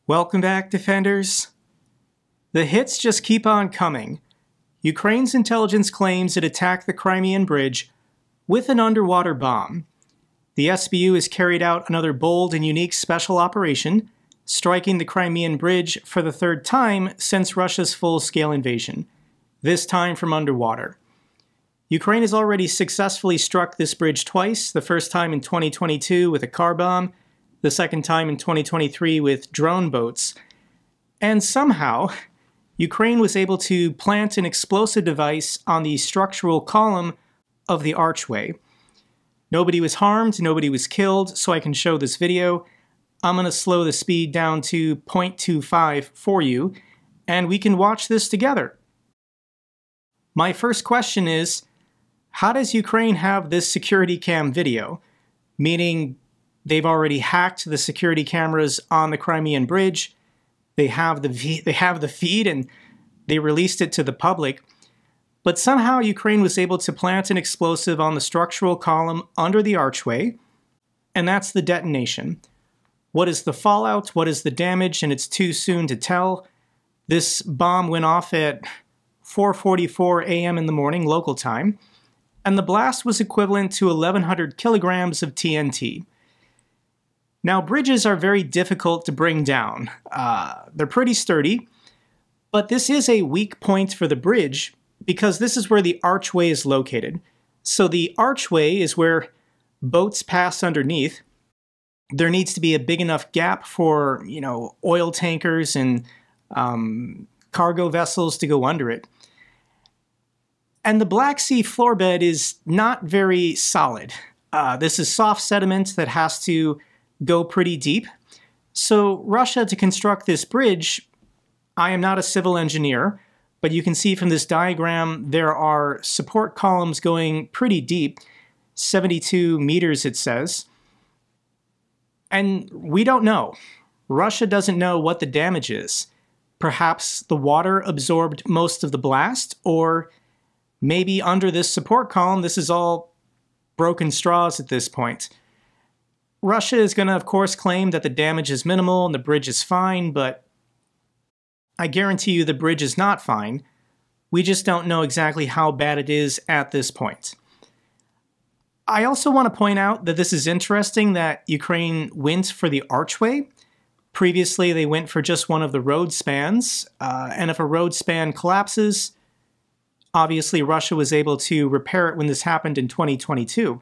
Welcome back, defenders. The hits just keep on coming. Ukraine's intelligence claims it attacked the Crimean Bridge with an underwater bomb. The SBU has carried out another bold and unique special operation, striking the Crimean Bridge for the third time since Russia's full-scale invasion, this time from underwater. Ukraine has already successfully struck this bridge twice, the first time in 2022 with a car bomb, the second time in 2023 with drone boats. And somehow, Ukraine was able to plant an explosive device on the structural column of the archway. Nobody was harmed, nobody was killed, so I can show this video. I'm going to slow the speed down to 0.25 for you, and we can watch this together. My first question is, how does Ukraine have this security cam video? Meaning, they've already hacked the security cameras on the Crimean Bridge, they have the feed, and they released it to the public. But somehow Ukraine was able to plant an explosive on the structural column under the archway, and that's the detonation. What is the fallout? What is the damage? And it's too soon to tell. This bomb went off at 4:44 a.m. in the morning, local time, and the blast was equivalent to 1,100 kilograms of TNT. Now, bridges are very difficult to bring down. They're pretty sturdy, but this is a weak point for the bridge because this is where the archway is located. So the archway is where boats pass underneath. There needs to be a big enough gap for, oil tankers and cargo vessels to go under it. And the Black Sea floorbed is not very solid. This is soft sediment that has to go pretty deep. So Russia, to construct this bridge, I am not a civil engineer, but you can see from this diagram there are support columns going pretty deep, 72 meters it says. And we don't know. Russia doesn't know what the damage is. Perhaps the water absorbed most of the blast, or maybe under this support column this is all broken straws at this point. Russia is going to, of course, claim that the damage is minimal and the bridge is fine, but I guarantee you the bridge is not fine. We just don't know exactly how bad it is at this point. I also want to point out that this is interesting that Ukraine went for the archway. Previously, they went for just one of the road spans, and if a road span collapses, obviously Russia was able to repair it when this happened in 2022.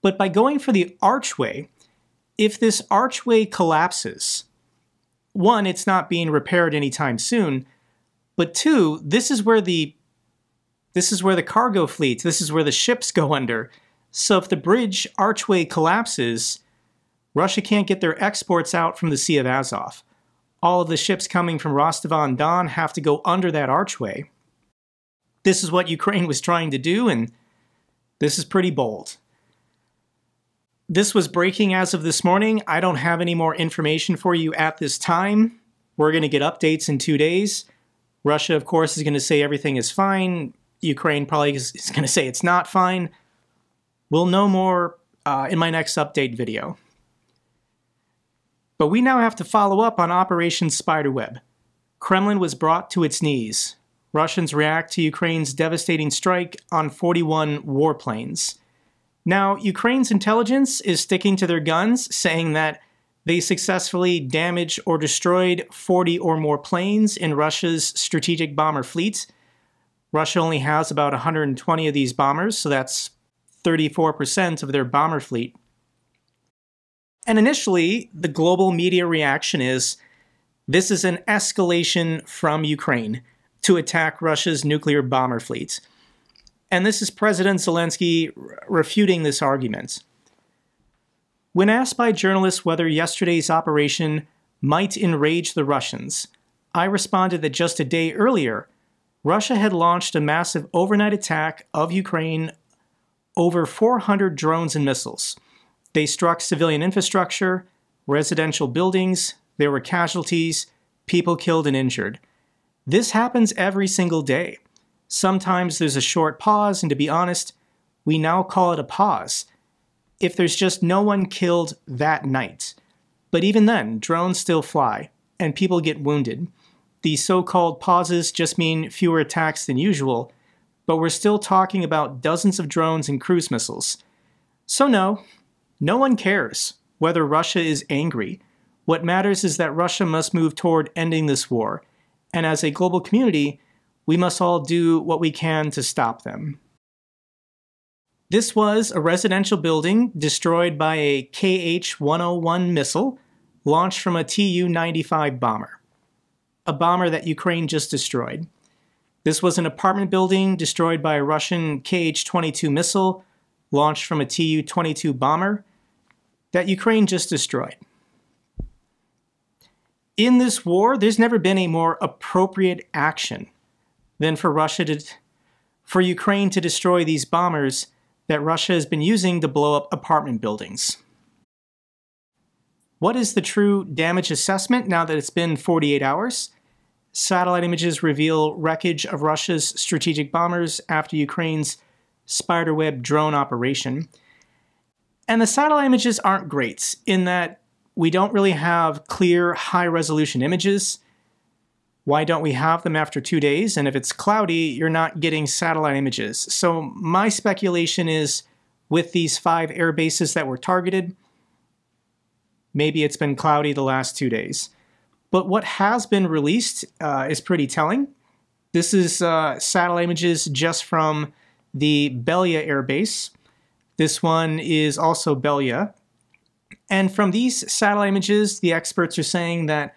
But by going for the archway, if this archway collapses, one, it's not being repaired anytime soon, but two, this is where the cargo fleet, this is where the ships go under. So if the bridge archway collapses, Russia can't get their exports out from the Sea of Azov. All of the ships coming from Rostov-on-Don have to go under that archway. This is what Ukraine was trying to do, and this is pretty bold. This was breaking as of this morning. I don't have any more information for you at this time. We're going to get updates in 2 days. Russia, of course, is going to say everything is fine. Ukraine probably is going to say it's not fine. We'll know more in my next update video. But we now have to follow up on Operation Spiderweb. Kremlin was brought to its knees. Russians react to Ukraine's devastating strike on 41 warplanes. Now, Ukraine's intelligence is sticking to their guns, saying that they successfully damaged or destroyed 40 or more planes in Russia's strategic bomber fleet. Russia only has about 120 of these bombers, so that's 34% of their bomber fleet. And initially, the global media reaction is, this is an escalation from Ukraine to attack Russia's nuclear bomber fleet. And this is President Zelensky refuting this argument. When asked by journalists whether yesterday's operation might enrage the Russians, I responded that just a day earlier, Russia had launched a massive overnight attack of Ukraine, over 400 drones and missiles. They struck civilian infrastructure, residential buildings, there were casualties, people killed and injured. This happens every single day. Sometimes there's a short pause, and to be honest, we now call it a pause, if there's just no one killed that night. But even then, drones still fly, and people get wounded. These so-called pauses just mean fewer attacks than usual, but we're still talking about dozens of drones and cruise missiles. So no one cares whether Russia is angry. What matters is that Russia must move toward ending this war, and as a global community, we must all do what we can to stop them. This was a residential building destroyed by a KH-101 missile launched from a Tu-95 bomber, a bomber that Ukraine just destroyed. This was an apartment building destroyed by a Russian KH-22 missile launched from a Tu-22 bomber that Ukraine just destroyed. In this war, there's never been a more appropriate action than for Ukraine to destroy these bombers that Russia has been using to blow up apartment buildings. What is the true damage assessment now that it's been 48 hours? Satellite images reveal wreckage of Russia's strategic bombers after Ukraine's Spiderweb drone operation. And the satellite images aren't great in that we don't really have clear, high-resolution images. Why don't we have them after 2 days? And if it's cloudy, you're not getting satellite images. So my speculation is, with these 5 air bases that were targeted, maybe it's been cloudy the last 2 days. But what has been released is pretty telling. This is satellite images just from the Belya air base. This one is also Belya. And from these satellite images, the experts are saying that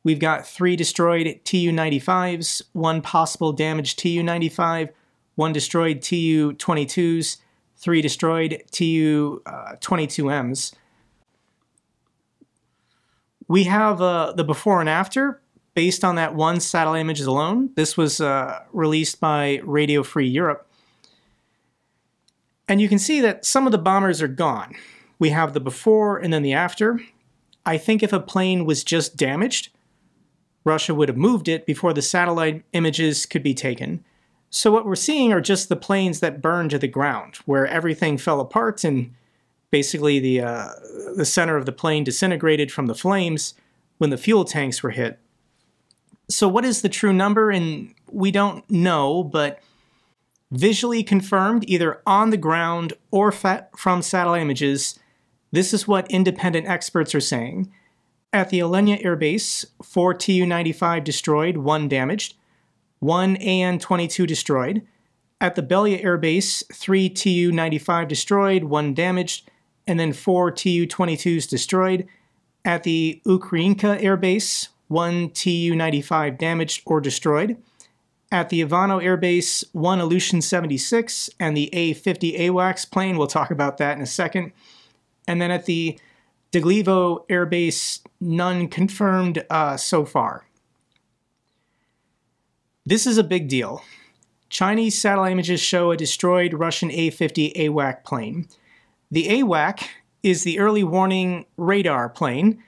we've got 3 destroyed Tu-95s, 1 possible damaged Tu-95, 1 destroyed Tu-22s, 3 destroyed Tu-22Ms. We have the before and after based on that 1 satellite image alone. This was released by Radio Free Europe. And you can see that some of the bombers are gone. We have the before and then the after. I think if a plane was just damaged, Russia would have moved it before the satellite images could be taken. So what we're seeing are just the planes that burned to the ground, where everything fell apart and basically the center of the plane disintegrated from the flames when the fuel tanks were hit. So what is the true number? And we don't know, but visually confirmed either on the ground or from satellite images, this is what independent experts are saying. At the Alenia Air Base, 4 Tu-95 destroyed, 1 damaged, 1 AN-22 destroyed. At the Belya Air Base, 3 Tu-95 destroyed, 1 damaged, and then 4 Tu-22s destroyed. At the Ukrainka Air Base, 1 Tu-95 damaged or destroyed. At the Ivano Air Base, 1 Ilyushin-76 and the A-50 AWACS plane, we'll talk about that in a second. And then at the Deglivo Air Base, none confirmed so far. This is a big deal. Chinese satellite images show a destroyed Russian A-50 AWAC plane. The AWAC is the early warning radar plane,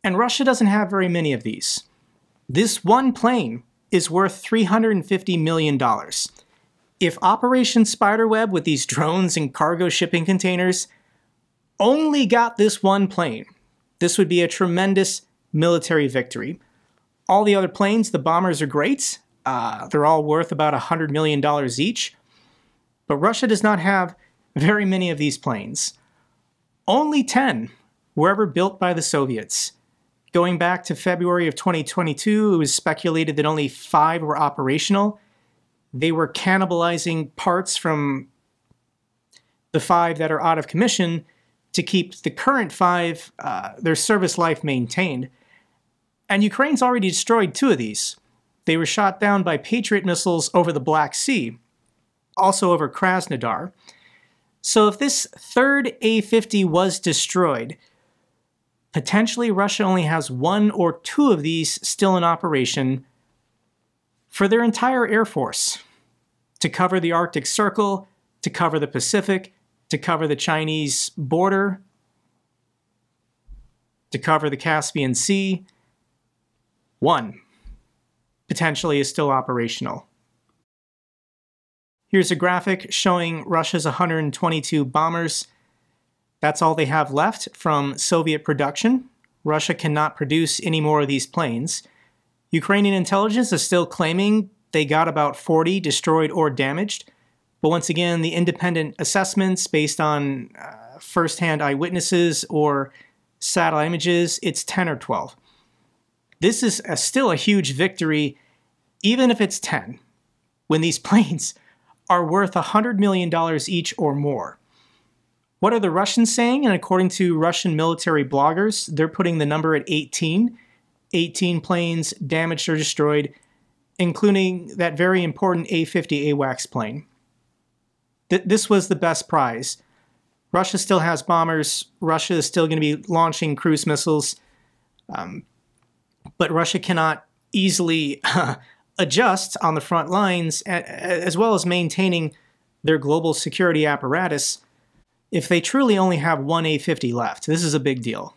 and Russia doesn't have very many of these. This one plane is worth $350 million. If Operation Spiderweb with these drones and cargo shipping containers only got this one plane, this would be a tremendous military victory. All the other planes, the bombers, are great. They're all worth about $100 million each. But Russia does not have very many of these planes. Only 10 were ever built by the Soviets. Going back to February of 2022, it was speculated that only 5 were operational. They were cannibalizing parts from the 5 that are out of commission to keep the current 5, their service life maintained. And Ukraine's already destroyed 2 of these. They were shot down by Patriot missiles over the Black Sea, also over Krasnodar. So if this third A-50 was destroyed, potentially Russia only has 1 or 2 of these still in operation for their entire air force, to cover the Arctic Circle, to cover the Pacific, to cover the Chinese border, to cover the Caspian Sea. 1 potentially is still operational. Here's a graphic showing Russia's 122 bombers. That's all they have left from Soviet production. Russia cannot produce any more of these planes. Ukrainian intelligence is still claiming they got about 40 destroyed or damaged, but once again, the independent assessments based on first-hand eyewitnesses or satellite images, it's 10 or 12. This is still a huge victory, even if it's 10, when these planes are worth $100 million each or more. What are the Russians saying? And according to Russian military bloggers, they're putting the number at 18. 18 planes damaged or destroyed, including that very important A-50 AWACS plane. This was the best prize. Russia still has bombers. Russia is still going to be launching cruise missiles. But Russia cannot easily adjust on the front lines, as well as maintaining their global security apparatus, if they truly only have one A-50 left. This is a big deal.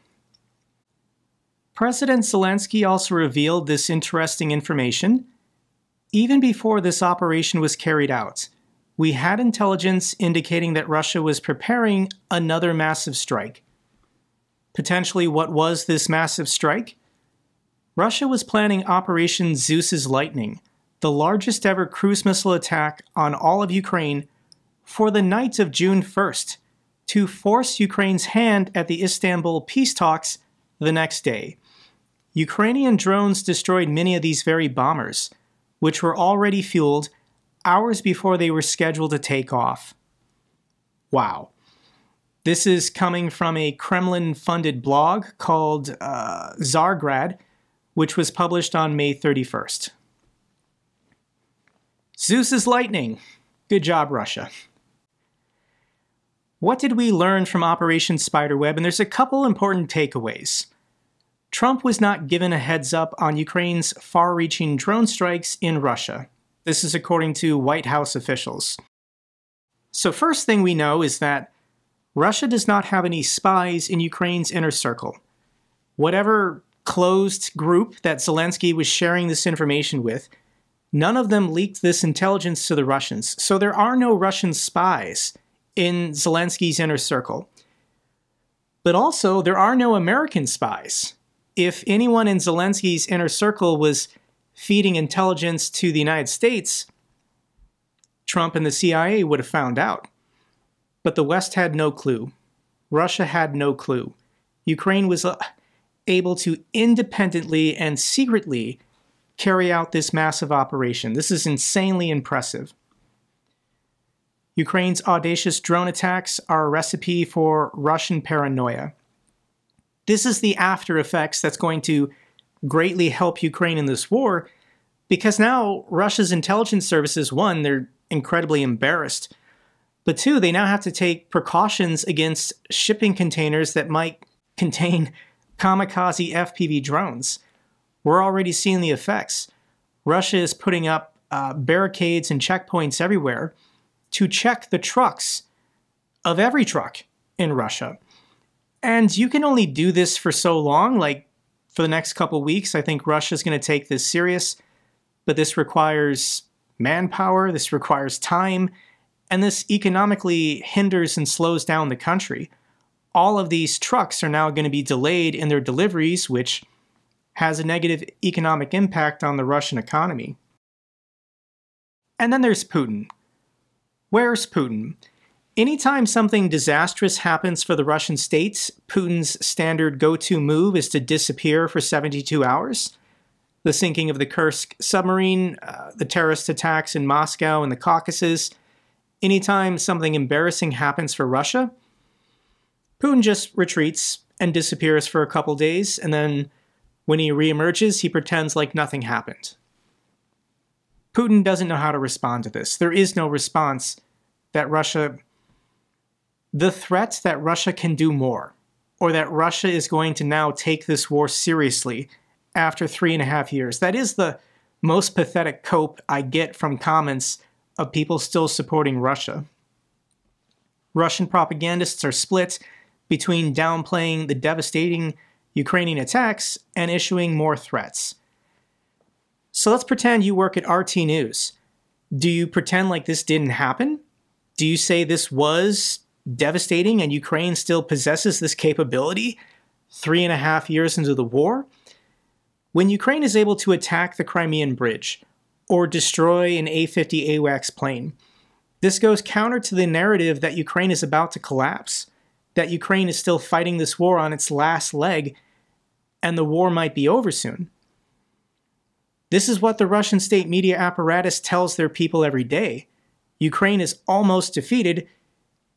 President Zelensky also revealed this interesting information. Even before this operation was carried out, we had intelligence indicating that Russia was preparing another massive strike. Potentially, what was this massive strike? Russia was planning Operation Zeus's Lightning, the largest ever cruise missile attack on all of Ukraine, for the night of June 1st, to force Ukraine's hand at the Istanbul peace talks the next day. Ukrainian drones destroyed many of these very bombers, which were already fueled hours before they were scheduled to take off. Wow. This is coming from a Kremlin-funded blog called Tsargrad, which was published on May 31st. Zeus's lightning. Good job, Russia. What did we learn from Operation Spiderweb? And there's a couple important takeaways. Trump was not given a heads up on Ukraine's far-reaching drone strikes in Russia. This is according to White House officials. So first thing we know is that Russia does not have any spies in Ukraine's inner circle. Whatever closed group that Zelensky was sharing this information with, none of them leaked this intelligence to the Russians. So there are no Russian spies in Zelensky's inner circle. But also, there are no American spies. If anyone in Zelensky's inner circle was feeding intelligence to the United States, Trump and the CIA would have found out. But the West had no clue. Russia had no clue. Ukraine was able to independently and secretly carry out this massive operation. This is insanely impressive. Ukraine's audacious drone attacks are a recipe for Russian paranoia. This is the after effects that's going to greatly help Ukraine in this war, because now Russia's intelligence services, one, they're incredibly embarrassed, but two, they now have to take precautions against shipping containers that might contain kamikaze FPV drones. We're already seeing the effects. Russia is putting up barricades and checkpoints everywhere to check the trucks of every truck in Russia. And you can only do this for so long, like for the next couple weeks. I think Russia's going to take this serious, but this requires manpower, this requires time, and this economically hinders and slows down the country. All of these trucks are now going to be delayed in their deliveries, which has a negative economic impact on the Russian economy. And then there's Putin. Where's Putin? Anytime something disastrous happens for the Russian state, Putin's standard go-to move is to disappear for 72 hours. The sinking of the Kursk submarine, the terrorist attacks in Moscow and the Caucasus. Anytime something embarrassing happens for Russia, Putin just retreats and disappears for a couple days, and then when he reemerges, he pretends like nothing happened. Putin doesn't know how to respond to this. There is no response that Russia... The threat that Russia can do more, or that Russia is going to now take this war seriously after 3.5 years. That is the most pathetic cope I get from comments of people still supporting Russia. Russian propagandists are split between downplaying the devastating Ukrainian attacks and issuing more threats. So let's pretend you work at RT News. Do you pretend like this didn't happen? Do you say this was devastating and Ukraine still possesses this capability 3.5 years into the war. When Ukraine is able to attack the Crimean Bridge or destroy an A-50 AWACS plane, this goes counter to the narrative that Ukraine is about to collapse, that Ukraine is still fighting this war on its last leg, and the war might be over soon. This is what the Russian state media apparatus tells their people every day. Ukraine is almost defeated.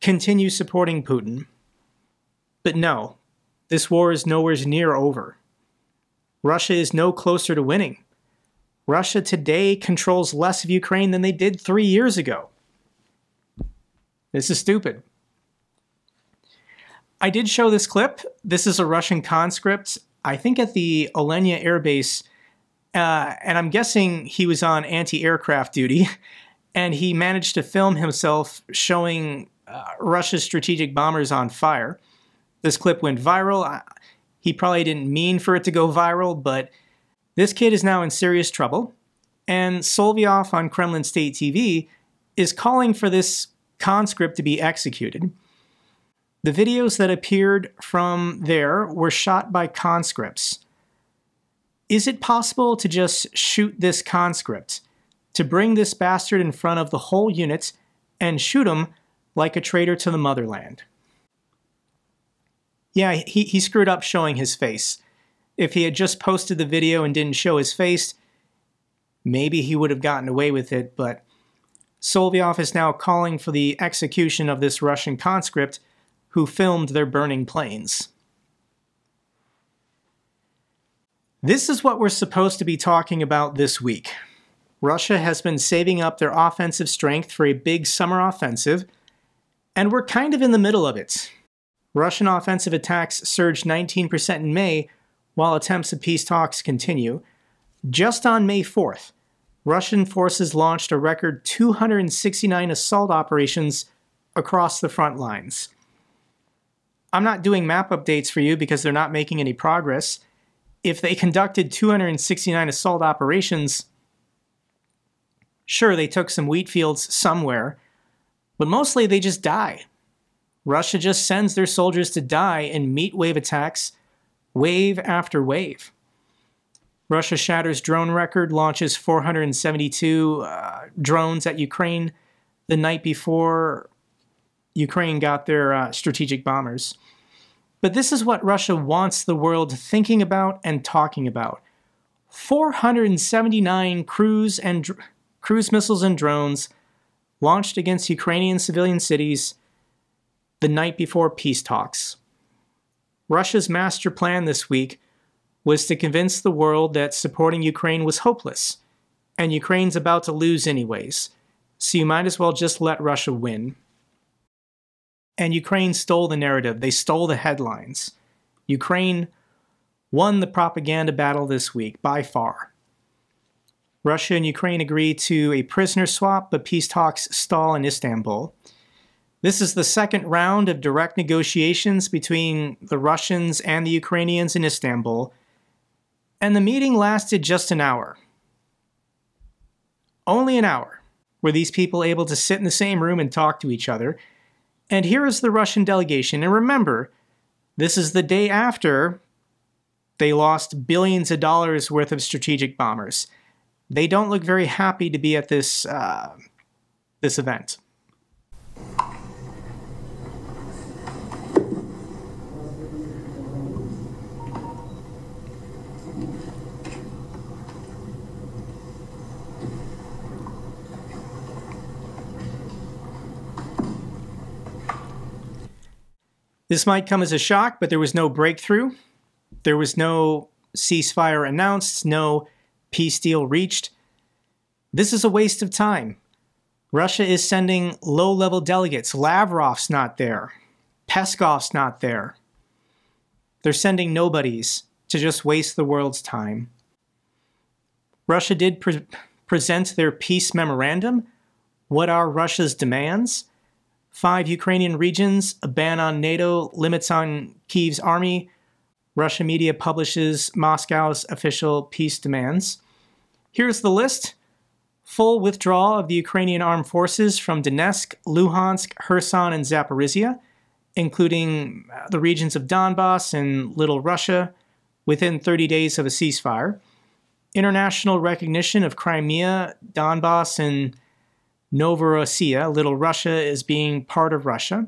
Continue supporting Putin. But no, this war is nowhere near over. Russia is no closer to winning. Russia today controls less of Ukraine than they did 3 years ago. This is stupid. I did show this clip. This is a Russian conscript, I think at the Olenia Air Base, and I'm guessing he was on anti-aircraft duty, and he managed to film himself showing Russia's strategic bombers on fire. This clip went viral. He probably didn't mean for it to go viral, but this kid is now in serious trouble, and Solyov on Kremlin State TV is calling for this conscript to be executed. The videos that appeared from there were shot by conscripts. Is it possible to just shoot this conscript, to bring this bastard in front of the whole unit and shoot him like a traitor to the motherland? Yeah, he screwed up showing his face. If he had just posted the video and didn't show his face, maybe he would have gotten away with it, but Solyov is now calling for the execution of this Russian conscript who filmed their burning planes. This is what we're supposed to be talking about this week. Russia has been saving up their offensive strength for a big summer offensive, and we're kind of in the middle of it. Russian offensive attacks surged 19% in May, while attempts at peace talks continue. Just on May 4th, Russian forces launched a record 269 assault operations across the front lines. I'm not doing map updates for you because they're not making any progress. If they conducted 269 assault operations, sure, they took some wheat fields somewhere, but mostly they just die. Russia just sends their soldiers to die in meat wave attacks, wave after wave. Russia shatters drone record, launches 472 drones at Ukraine the night before Ukraine got their strategic bombers. But this is what Russia wants the world thinking about and talking about. 479 cruise missiles and drones launched against Ukrainian civilian cities the night before peace talks. Russia's master plan this week was to convince the world that supporting Ukraine was hopeless, and Ukraine's about to lose anyways, so you might as well just let Russia win. And Ukraine stole the narrative. They stole the headlines. Ukraine won the propaganda battle this week, by far. Russia and Ukraine agree to a prisoner swap, but peace talks stall in Istanbul. This is the second round of direct negotiations between the Russians and the Ukrainians in Istanbul, and the meeting lasted just an hour. Only an hour. Were these people able to sit in the same room and talk to each other? And here is the Russian delegation. And remember, this is the day after they lost billions of dollars worth of strategic bombers. They don't look very happy to be at this event. This might come as a shock, but there was no breakthrough. There was no ceasefire announced, no peace deal reached. This is a waste of time. Russia is sending low-level delegates. Lavrov's not there. Peskov's not there. They're sending nobodies to just waste the world's time. Russia did present their peace memorandum. What are Russia's demands? 5 Ukrainian regions, a ban on NATO, limits on Kyiv's army. Russia media publishes Moscow's official peace demands. Here's the list. Full withdrawal of the Ukrainian armed forces from Donetsk, Luhansk, Kherson, and Zaporizhia, including the regions of Donbass and Little Russia, within 30 days of a ceasefire. International recognition of Crimea, Donbass, and Novorossiya, Little Russia, as being part of Russia.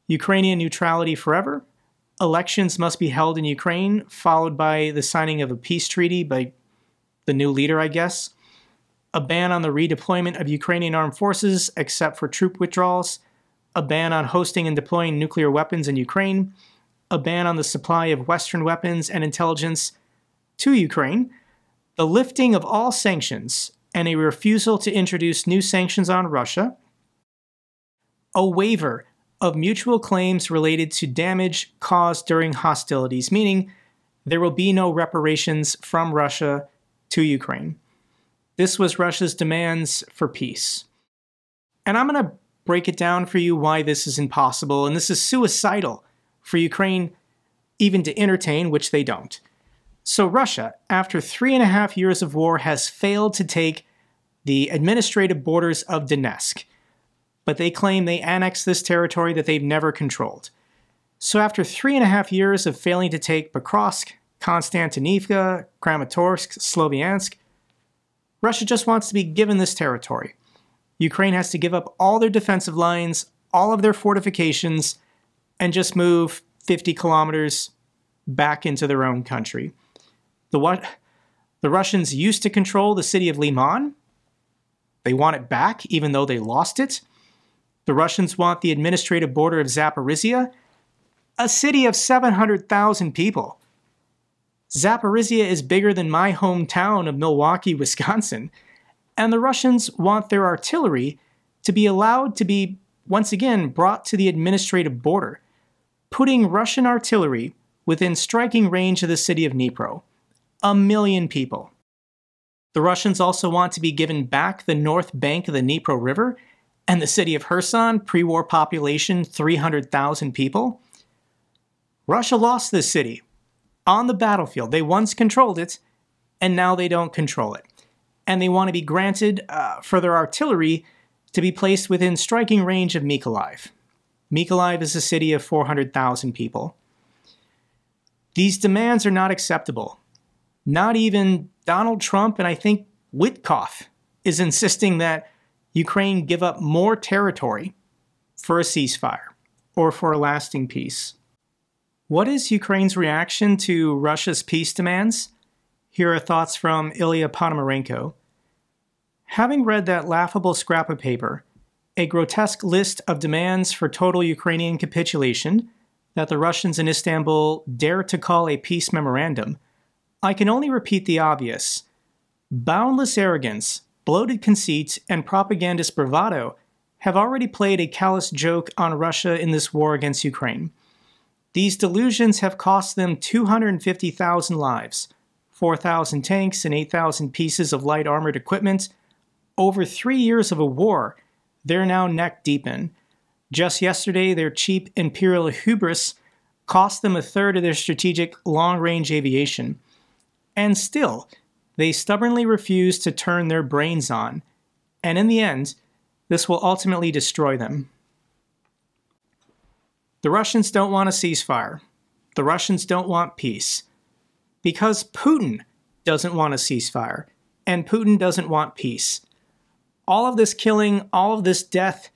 Ukrainian neutrality forever. Elections must be held in Ukraine, followed by the signing of a peace treaty by the new leader, I guess. A ban on the redeployment of Ukrainian armed forces, except for troop withdrawals. A ban on hosting and deploying nuclear weapons in Ukraine. A ban on the supply of Western weapons and intelligence to Ukraine. The lifting of all sanctions and a refusal to introduce new sanctions on Russia. A waiver of mutual claims related to damage caused during hostilities, meaning there will be no reparations from Russia to Ukraine. This was Russia's demands for peace. And I'm going to break it down for you why this is impossible, and this is suicidal for Ukraine even to entertain, which they don't. So Russia, after 3.5 years of war, has failed to take the administrative borders of Donetsk, but they claim they annexed this territory that they've never controlled. So after 3.5 years of failing to take Pokrovsk, Konstantinivka, Kramatorsk, Sloviansk, Russia just wants to be given this territory. Ukraine has to give up all their defensive lines, all of their fortifications, and just move 50 kilometers back into their own country. The Russians used to control the city of Liman. They want it back, even though they lost it. The Russians want the administrative border of Zaporizhia, a city of 700,000 people. Zaporizhia is bigger than my hometown of Milwaukee, Wisconsin, and the Russians want their artillery to be allowed to be, once again, brought to the administrative border, putting Russian artillery within striking range of the city of Dnipro. 1 million people. The Russians also want to be given back the north bank of the Dnipro River and the city of Kherson, pre-war population 300,000 people. Russia lost this city on the battlefield. They once controlled it, and now they don't control it. And they want to be granted for their artillery to be placed within striking range of Mykolaiv. Mykolaiv is a city of 400,000 people. These demands are not acceptable. Not even Donald Trump, and I think Witkoff, is insisting that Ukraine give up more territory for a ceasefire or for a lasting peace. What is Ukraine's reaction to Russia's peace demands? Here are thoughts from Ilya Ponomarenko. Having read that laughable scrap of paper, a grotesque list of demands for total Ukrainian capitulation that the Russians in Istanbul dare to call a peace memorandum, I can only repeat the obvious. Boundless arrogance, bloated conceit, and propagandist bravado have already played a callous joke on Russia in this war against Ukraine. These delusions have cost them 250,000 lives, 4,000 tanks and 8,000 pieces of light armored equipment. Over 3 years of a war they're now neck deep in. Just yesterday, their cheap imperial hubris cost them a third of their strategic long-range aviation. And still, they stubbornly refuse to turn their brains on, and in the end, this will ultimately destroy them. The Russians don't want a ceasefire. The Russians don't want peace. Because Putin doesn't want a ceasefire, and Putin doesn't want peace. All of this killing, all of this death,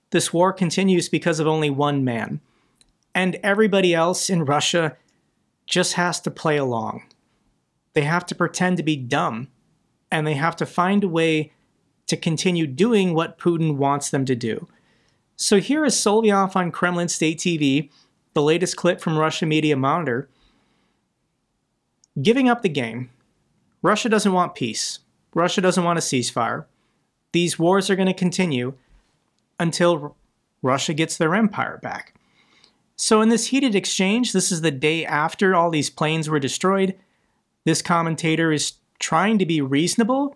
this war continues because of only one man. And everybody else in Russia just has to play along. They have to pretend to be dumb, and they have to find a way to continue doing what Putin wants them to do. So here is Solyov on Kremlin State TV, the latest clip from Russia Media Monitor, giving up the game. Russia doesn't want peace. Russia doesn't want a ceasefire. These wars are going to continue until Russia gets their empire back. So in this heated exchange, this is the day after all these planes were destroyed. This commentator is trying to be reasonable,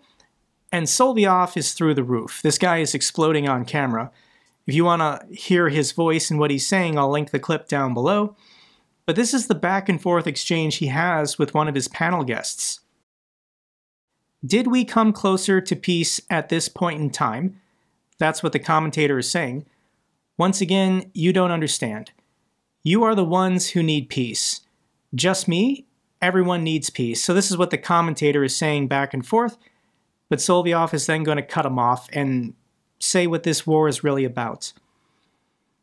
and Solyov is through the roof. This guy is exploding on camera. If you want to hear his voice and what he's saying, I'll link the clip down below. But this is the back and forth exchange he has with one of his panel guests. Did we come closer to peace at this point in time? That's what the commentator is saying. Once again, you don't understand. You are the ones who need peace. Just me? Everyone needs peace. So this is what the commentator is saying back and forth, but Solovyov is then going to cut him off and say what this war is really about.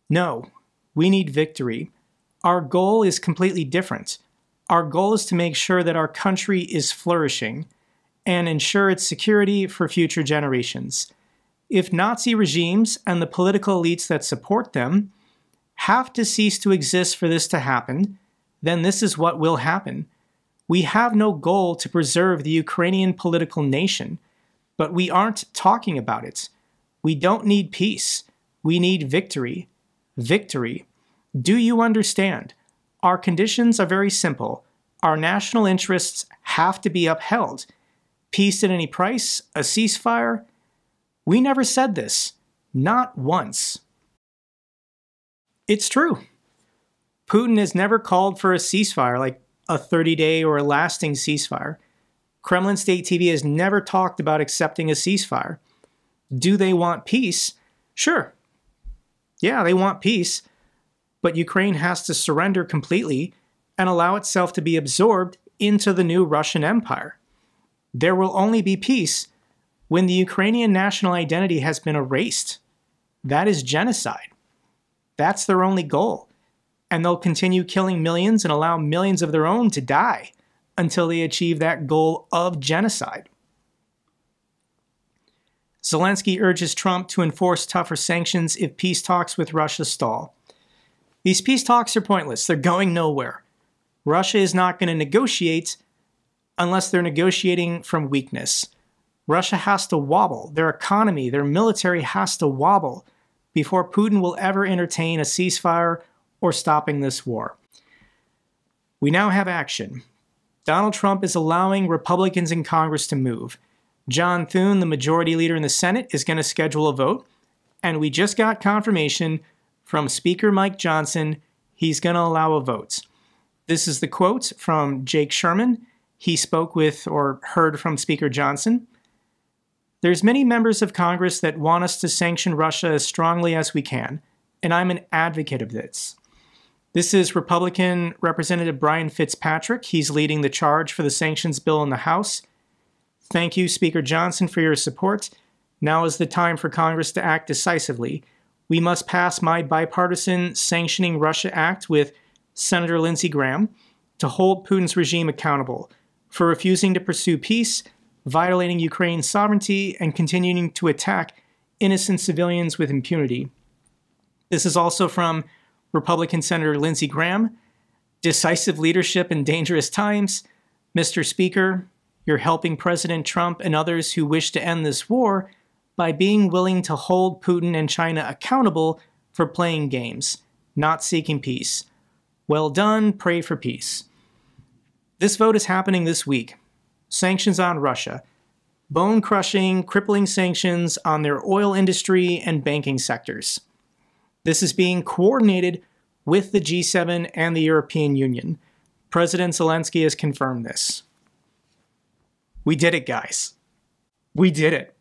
No, we need victory. Our goal is completely different. Our goal is to make sure that our country is flourishing and ensure its security for future generations. If Nazi regimes and the political elites that support them have to cease to exist for this to happen, then this is what will happen. We have no goal to preserve the Ukrainian political nation, but we aren't talking about it. We don't need peace. We need victory. Victory. Do you understand? Our conditions are very simple. Our national interests have to be upheld. Peace at any price? A ceasefire? We never said this. Not once. It's true. Putin has never called for a ceasefire, like a 30-day or a lasting ceasefire. Kremlin State TV has never talked about accepting a ceasefire. Do they want peace? Sure. Yeah, they want peace, but Ukraine has to surrender completely and allow itself to be absorbed into the new Russian Empire. There will only be peace when the Ukrainian national identity has been erased. That is genocide. That's their only goal. And they'll continue killing millions and allow millions of their own to die until they achieve that goal of genocide. Zelensky urges Trump to enforce tougher sanctions if peace talks with Russia stall. These peace talks are pointless. They're going nowhere. Russia is not going to negotiate unless they're negotiating from weakness. Russia has to wobble. Their economy, their military has to wobble before Putin will ever entertain a ceasefire or stopping this war. We now have action. Donald Trump is allowing Republicans in Congress to move. John Thune, the majority leader in the Senate, is going to schedule a vote, and we just got confirmation from Speaker Mike Johnson he's going to allow a vote. This is the quote from Jake Sherman. He spoke with or heard from Speaker Johnson. There's many members of Congress that want us to sanction Russia as strongly as we can, and I'm an advocate of this. This is Republican Representative Brian Fitzpatrick. He's leading the charge for the sanctions bill in the House. Thank you, Speaker Johnson, for your support. Now is the time for Congress to act decisively. We must pass my bipartisan Sanctioning Russia Act with Senator Lindsey Graham to hold Putin's regime accountable for refusing to pursue peace, violating Ukraine's sovereignty, and continuing to attack innocent civilians with impunity. This is also from Republican Senator Lindsey Graham. Decisive leadership in dangerous times. Mr. Speaker, you're helping President Trump and others who wish to end this war by being willing to hold Putin and China accountable for playing games, not seeking peace. Well done, pray for peace. This vote is happening this week. Sanctions on Russia. Bone-crushing, crippling sanctions on their oil industry and banking sectors. This is being coordinated with the G7 and the European Union. President Zelensky has confirmed this. We did it, guys. We did it.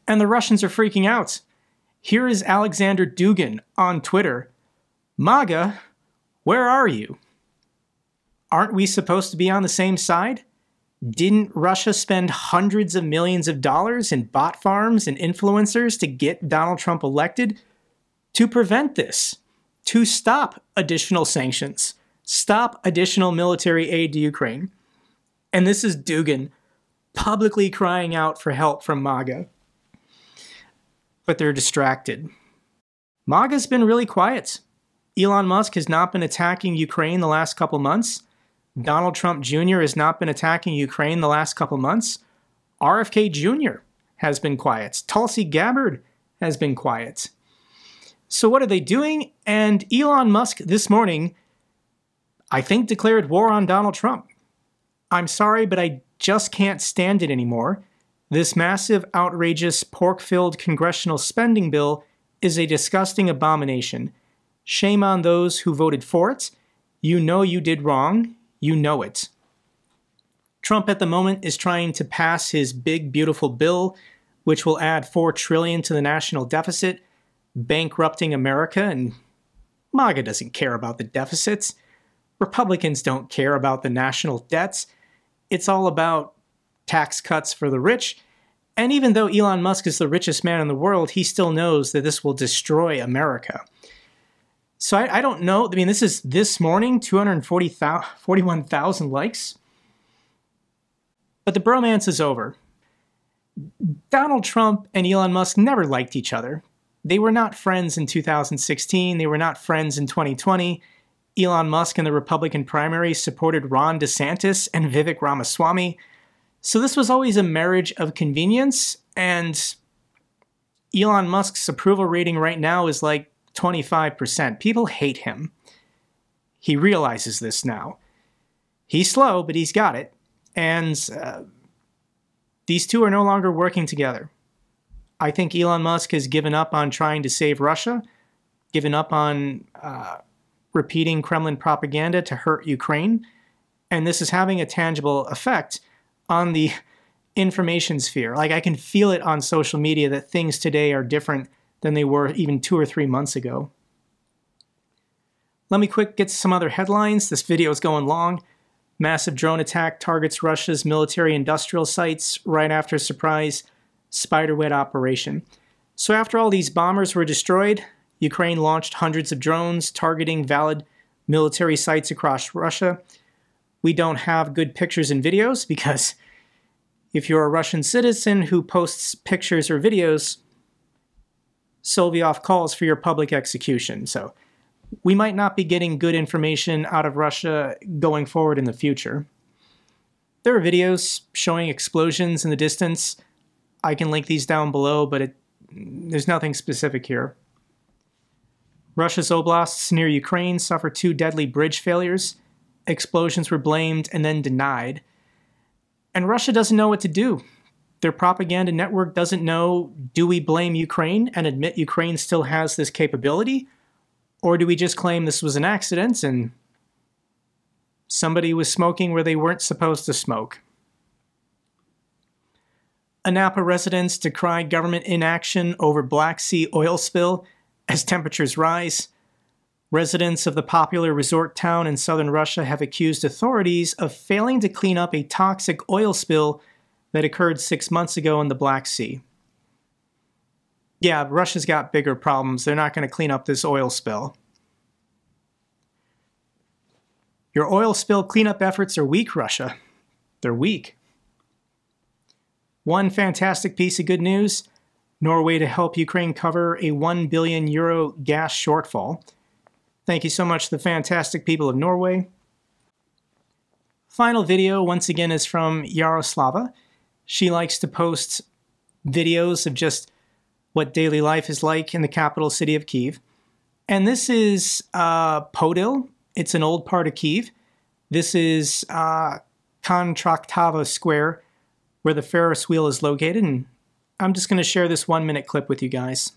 And the Russians are freaking out. Here is Alexander Dugin on Twitter. MAGA, where are you? Aren't we supposed to be on the same side? Didn't Russia spend hundreds of millions of dollars in bot farms and influencers to get Donald Trump elected? To prevent this, to stop additional sanctions, stop additional military aid to Ukraine. And this is Dugin publicly crying out for help from MAGA. But they're distracted. MAGA's been really quiet. Elon Musk has not been attacking Ukraine the last couple months. Donald Trump Jr. has not been attacking Ukraine the last couple months. RFK Jr. has been quiet. Tulsi Gabbard has been quiet. So what are they doing? And Elon Musk this morning, I think, declared war on Donald Trump. I'm sorry, but I just can't stand it anymore. This massive, outrageous, pork-filled congressional spending bill is a disgusting abomination. Shame on those who voted for it. You know you did wrong. You know it. Trump at the moment is trying to pass his big, beautiful bill, which will add $4 trillion to the national deficit, bankrupting America, and MAGA doesn't care about the deficits. Republicans don't care about the national debts. It's all about tax cuts for the rich. And even though Elon Musk is the richest man in the world, he still knows that this will destroy America. So I don't know. I mean, this is this morning, 241,000 likes. But the bromance is over. Donald Trump and Elon Musk never liked each other. They were not friends in 2016. They were not friends in 2020. Elon Musk in the Republican primary supported Ron DeSantis and Vivek Ramaswamy. So this was always a marriage of convenience, and Elon Musk's approval rating right now is like 25%. People hate him. He realizes this now. He's slow, but he's got it. And these two are no longer working together. I think Elon Musk has given up on trying to save Russia, given up on repeating Kremlin propaganda to hurt Ukraine, and this is having a tangible effect on the information sphere. Like, I can feel it on social media that things today are different than they were even 2 or 3 months ago. Let me quick get some other headlines. This video is going long. Massive drone attack targets Russia's military industrial sites right after surprise Spiderweb operation. So after all these bombers were destroyed, Ukraine launched hundreds of drones targeting valid military sites across Russia. We don't have good pictures and videos because if you're a Russian citizen who posts pictures or videos, Soviet calls for your public execution. So we might not be getting good information out of Russia going forward in the future. There are videos showing explosions in the distance. I can link these down below, but there's nothing specific here. Russia's oblasts near Ukraine suffered 2 deadly bridge failures. Explosions were blamed and then denied. And Russia doesn't know what to do. Their propaganda network doesn't know, do we blame Ukraine and admit Ukraine still has this capability? Or do we just claim this was an accident and somebody was smoking where they weren't supposed to smoke? Napa residents decried government inaction over Black Sea oil spill as temperatures rise. Residents of the popular resort town in southern Russia have accused authorities of failing to clean up a toxic oil spill that occurred 6 months ago in the Black Sea. Yeah, Russia's got bigger problems. They're not going to clean up this oil spill. Your oil spill cleanup efforts are weak, Russia. They're weak. One fantastic piece of good news: Norway to help Ukraine cover a €1 billion gas shortfall. Thank you so much to the fantastic people of Norway. Final video, once again, is from Yaroslava. She likes to post videos of just what daily life is like in the capital city of Kyiv. And this is Podil. It's an old part of Kyiv. This is Kontraktava Square, where the Ferris wheel is located. And I'm just going to share this 1-minute clip with you guys.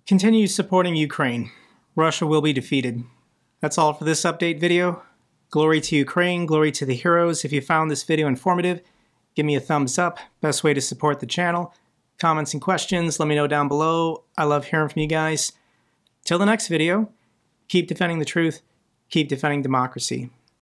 Continue supporting Ukraine. Russia will be defeated. That's all for this update video. Glory to Ukraine, glory to the heroes. If you found this video informative, give me a thumbs up. Best way to support the channel. Comments and questions, let me know down below. I love hearing from you guys. Till the next video, keep defending the truth, keep defending democracy.